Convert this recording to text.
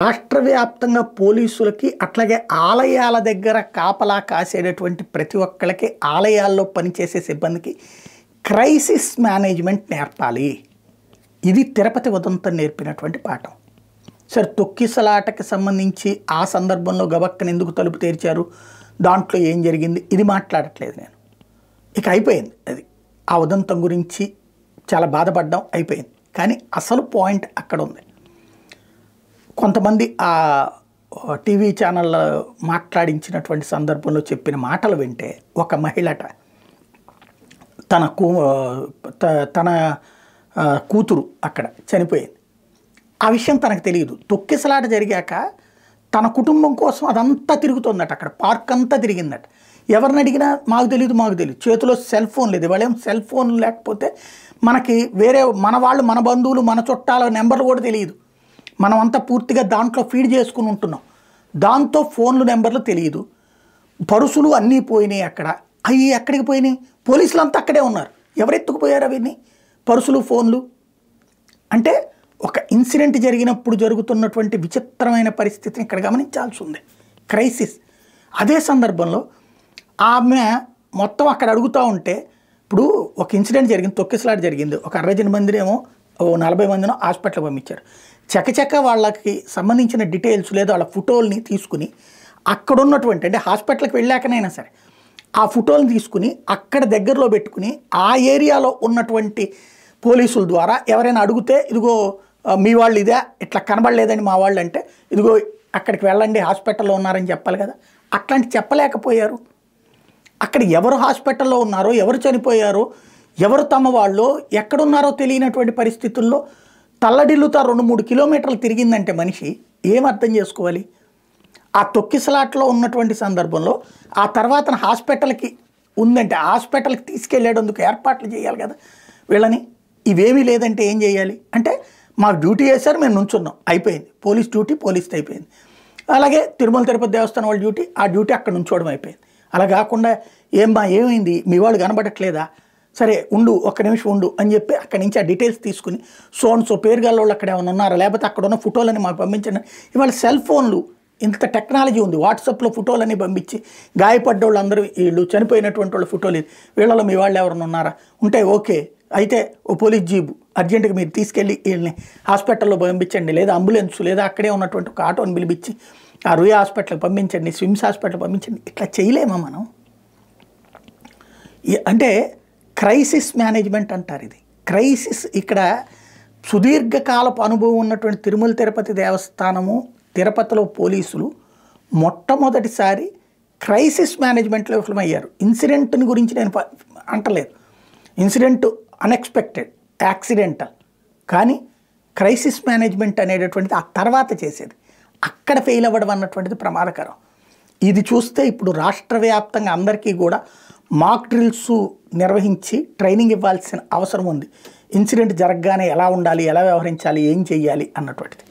రాష్ట్ర వ్యాప్తంగా పోలీసులకి అట్లాగే ఆలయాల దగ్గర కాపలా కాసేటటువంటి ప్రతి ఒక్కళ్ళకి ఆలయాల్లో పనిచేసే సిబ్బందికి క్రైసిస్ మేనేజ్మెంట్ నేర్పాలి. ఇది తిరుపతి ఉదంతం నేర్పినటువంటి పాఠం. సరే, తొక్కిసలాటకి సంబంధించి ఆ సందర్భంలో గబక్కన ఎందుకు తలుపు తెరిచారు, దాంట్లో ఏం జరిగింది, ఇది మాట్లాడట్లేదు నేను. ఇక అయిపోయింది. అది ఆ ఉదంతం గురించి చాలా బాధపడ్డాం, అయిపోయింది. కానీ అసలు పాయింట్ అక్కడ ఉంది. కొంతమంది ఆ టీవీ ఛానల్లో మాట్లాడించినటువంటి సందర్భంలో చెప్పిన మాటలు వింటే ఒక మహిళట తన కూతురు అక్కడ చనిపోయింది. ఆ విషయం తనకు తెలియదు. తొక్కిసలాట జరిగాక తన కుటుంబం కోసం అదంతా తిరుగుతుందట. అక్కడ పార్క్ అంతా తిరిగిందట. ఎవరిని అడిగినా మాకు తెలియదు. చేతిలో సెల్ ఫోన్ లేదు. వాళ్ళేం సెల్ ఫోన్ లేకపోతే మనకి వేరే మన వాళ్ళు, మన బంధువులు, మన చుట్టాల నెంబర్లు కూడా తెలియదు. మనం అంతా పూర్తిగా దాంట్లో ఫీడ్ చేసుకుని ఉంటున్నాం. దాంతో ఫోన్లు నెంబర్లు తెలియదు. పరుసులు అన్నీ పోయినాయి. అక్కడ అవి ఎక్కడికి పోయినాయి? పోలీసులు అంతా అక్కడే ఉన్నారు. ఎవరెత్తుకుపోయారు అవన్నీ? పరుసులు, ఫోన్లు. అంటే ఒక ఇన్సిడెంట్ జరిగినప్పుడు జరుగుతున్నటువంటి విచిత్రమైన పరిస్థితిని ఇక్కడ గమనించాల్సి ఉంది. క్రైసిస్. అదే సందర్భంలో ఆమె మొత్తం అక్కడ అడుగుతూ ఉంటే, ఇప్పుడు ఒక ఇన్సిడెంట్ జరిగింది, తొక్కిసలాట జరిగింది. ఒక 60 మందినేమో 40 మందినో హాస్పిటల్కి పంపించారు. చకచక వాళ్ళకి సంబంధించిన డీటెయిల్స్ లేదా వాళ్ళ ఫోటోల్ని తీసుకుని అక్కడ ఉన్నటువంటి, అంటే హాస్పిటల్కి వెళ్ళాకనైనా సరే ఆ ఫోటోలను తీసుకుని అక్కడ దగ్గరలో పెట్టుకుని ఆ ఏరియాలో ఉన్నటువంటి పోలీసుల ద్వారా ఎవరైనా అడిగితే, ఇదిగో మీ వాళ్ళు ఇదే, ఇట్లా కనబడలేదని మా వాళ్ళు అంటే, ఇదిగో అక్కడికి వెళ్ళండి, హాస్పిటల్లో ఉన్నారని చెప్పాలి కదా. అట్లాంటి చెప్పలేకపోయారు. అక్కడ ఎవరు హాస్పిటల్లో ఉన్నారో, ఎవరు చనిపోయారో, ఎవరు తమ వాళ్ళు ఎక్కడున్నారో తెలియనటువంటి పరిస్థితుల్లో తల్లడిల్లుతా 2-3 కిలోమీటర్లు తిరిగిందంటే మనిషి ఏం అర్థం చేసుకోవాలి? ఆ తొక్కిసలాట్లో ఉన్నటువంటి సందర్భంలో ఆ తర్వాత హాస్పిటల్కి ఉందంటే హాస్పిటల్కి తీసుకెళ్లేందుకు ఏర్పాట్లు చేయాలి కదా వీళ్ళని. ఇవేమీ లేదంటే ఏం చేయాలి? అంటే మాకు డ్యూటీ చేశారు, మేము నుంచున్నాం, అయిపోయింది. పోలీస్ డ్యూటీ పోలీస్తో అయిపోయింది. అలాగే తిరుమల తిరుపతి దేవస్థానం వాళ్ళ డ్యూటీ, ఆ డ్యూటీ అక్కడ నుంచోవడం అయిపోయింది. అలా కాకుండా ఏమైంది, మీ వాళ్ళు కనబడట్లేదా, సరే ఉండు, ఒక్క నిమిషం ఉండు అని చెప్పి అక్కడి నుంచి ఆ డీటెయిల్స్ తీసుకుని సో పేరు గల వాళ్ళు అక్కడ ఏమైనా ఉన్నారా, లేకపోతే అక్కడ ఉన్న ఫోటోలని మాకు పంపించండి. ఇవాళ సెల్ ఫోన్లు, ఇంత టెక్నాలజీ ఉంది. వాట్సాప్లో ఫోటోలని పంపించి గాయపడ్డ వాళ్ళు అందరూ, వీళ్ళు చనిపోయినటువంటి వాళ్ళ ఫోటోలు, వీళ్ళలో మీ వాళ్ళు ఎవరైనా ఉన్నారా, ఉంటే ఓకే, అయితే ఓ పోలీస్ జీబు అర్జెంటుగా మీరు తీసుకెళ్ళి వీళ్ళని హాస్పిటల్లో పంపించండి, లేదా అంబులెన్స్, లేదా అక్కడే ఉన్నటువంటి ఒక ఆటోని పిలిపించి ఆ రుయా హాస్పిటల్కి పంపించండి, స్విమ్స్ హాస్పిటల్ పంపించండి. ఇట్లా చేయలేమా మనం? అంటే క్రైసిస్ మేనేజ్మెంట్ అంటారు ఇది. క్రైసిస్ ఇక్కడ సుదీర్ఘకాలపు అనుభవం ఉన్నటువంటి తిరుమల తిరుపతి దేవస్థానము, తిరుపతిలో పోలీసులు మొట్టమొదటిసారి క్రైసిస్ మేనేజ్మెంట్లో విఫలమయ్యారు. ఇన్సిడెంట్ని గురించి నేను అంటలేదు. Incident unexpected, accidental. కానీ క్రైసిస్ మేనేజ్మెంట్ అనేటటువంటిది ఆ తర్వాత చేసేది. అక్కడ ఫెయిల్ అవ్వడం అన్నటువంటిది ప్రమాదకరం. ఇది చూస్తే ఇప్పుడు రాష్ట్ర వ్యాప్తంగా అందరికీ కూడా మాక్ డ్రిల్స్ నిర్వహించి ట్రైనింగ్ ఇవ్వాల్సిన అవసరం ఉంది. ఇన్సిడెంట్ జరగగానే ఎలా ఉండాలి, ఎలా వ్యవహరించాలి, ఏం చెయ్యాలి అన్నటువంటిది.